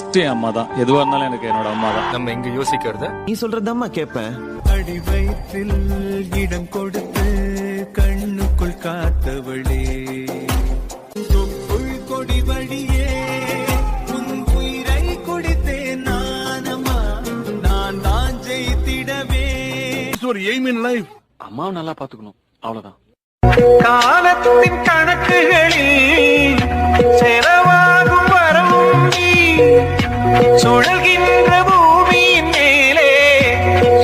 First என் அம்மா தான். எதுவா இருந்தாலும் எனக்கு என்னோட அம்மா தான். நம்ம எங்க யோசிக்கிறத நீ சொல்றதம்மா கேட்பேன். அடி வயிற்றில் இடம் கொடுத்து கண்ணுக்குள் காத்தவளே, கொடி வழியே உன் உயிரை கொடுத்தேன் நானம்மா, நான் தான் ஜெயித்திடவே. ஒரு எய்ம் இன் லைஃப். அம்மாவை நல்லா பாத்துக்கணும், அவ்வளவுதான். காலத்தின் கணக்குகளில் செலவாகும் வரவும் நீ, சுழல்கின்ற பூமியின் மேலே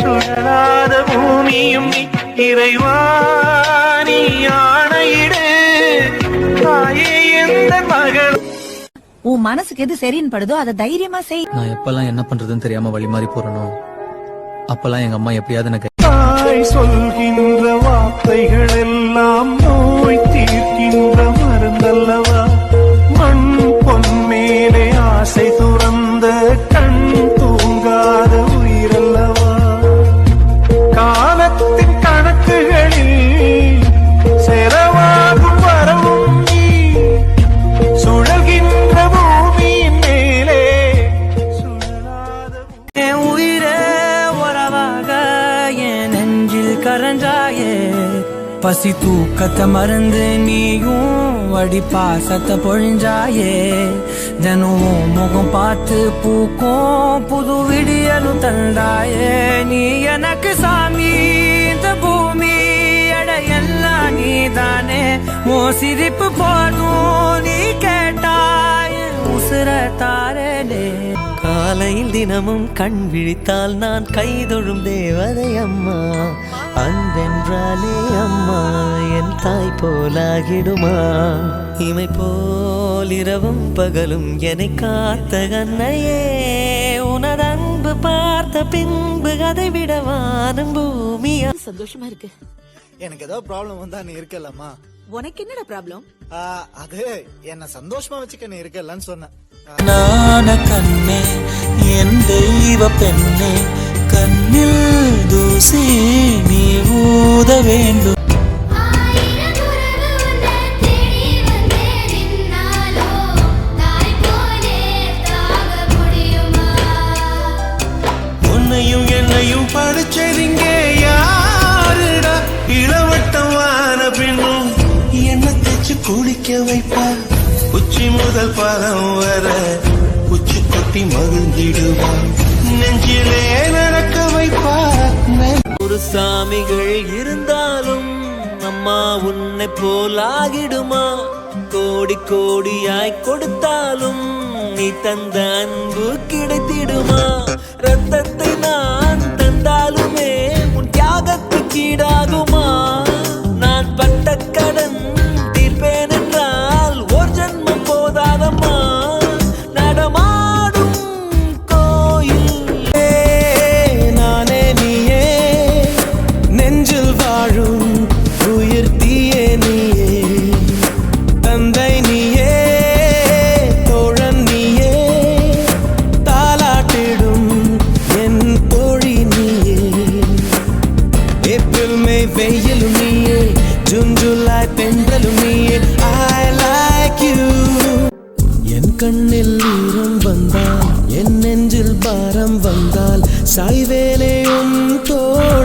சுழலாத பூமியும் நீ. இறைவாணி ஆணையிடு தாயே எந்த மகள். உன் மனசுக்கு எது சரின்னு படுதோ அதை தைரியமா செய். நான் எப்பெல்லாம் என்ன பண்றதுன்னு தெரியாம வழி மாறி போறனோ அப்பெல்லாம் எங்க அம்மா எப்படியாவது எனக்கு சொல்கின்ற வார்த்தைகள் எல்லாம் நோய் தீர்க்கின்ற மருந்தல்லவா. மண் பொன் மேலே ஆசை துறந்த கண் தூங்காத உயிரல்லவா. காலத்தின் கணக்குகளில் செலவாகும் வரவும் நீ, சுழல்கின்ற பூமியின் மேலே சுழலாத உயிரே உறவாக என் நெஞ்சில் கரஞ்சாயே. பசி தூக்கத்தை மறந்து நீயும் அடி பாசத்தை பொழிஞ்சாயே. தினமும் முகம் பார்த்து பூக்கும் புது விடியலும் தந்தாயே. நீ எனக்கு சாமி, இந்த பூமி அட எல்லாம் நீ தானே. ஓ சிரிப்பு போதும் நீ கேட்டாய் உசுர தாரே. காலையில் தினமும் கண் விழித்தால் நான் கைதொழும் தேவதை அம்மா. அன்பென்றாலே அம்மா என் தாய் போலாகிடுமா. இமை போல் இரவும் பகலும் என்னை காத்த கண்ணையே. உனது அன்பு பார்த்த பின்பு அதை விட வானம் பூமியா. சந்தோஷமா இருக்கு. எனக்கு ஏதோ ப்ராப்ளம் வந்தா நீ இருக்கலம்மா. உனக்கு என்னடா ப்ராப்ளம்? அது என்ன சந்தோஷமா வச்சுக்க நீ இருக்கலன்னு சொன்ன. நான கண்ணே என் தெய்வ பெண்ணே, கண்ணில் தூசி நீ ஊத வேண்டும். உன்னையும் என்னையும் படிச்சதிங்க யாருடா. இளவட்டமான பெண்ணும் என்ன தேச்சு குளிக்க வைப்பா. உச்சி முதல் பாதம் வர உச்சி கொட்டி மகிழ்ந்திடுவா. நெஞ்சிலே நடக்க வைப்பா. ஒரு சாமிகள் இருந்தாலும் அம்மா உன்னை போலாகிடுமா. கோடி கோடியாய் கொடுத்தாலும் நீ தந்த அன்பு கிடைத்திடுமா. ரத்தத்தை நான் தந்தாலுமே உன் தியாகத்துக்கு ஈடாகுமா. நான் பட்ட கடன் தீர்ப்பேன் என்றால் ஒரு ஜன்மம் போதாதம்மா. நடமாடும் கோயில் நானே நீயே, நெஞ்சில் வாழும் உயிர் தீயே நீயே. தந்தை நீயே, தோழன் நீயே, தாலாட்டிடும் என் தோழி நீயே. ஏப்ரல் மே வெயிலும் நீயே, ஜூன் ஜூலை பெண்களும் நீயே. I like you. என் கண்ணில் ஈரம் வந்தால், என் நெஞ்சில் பாரம் வந்தால், சாய்வேனே உன் தோள்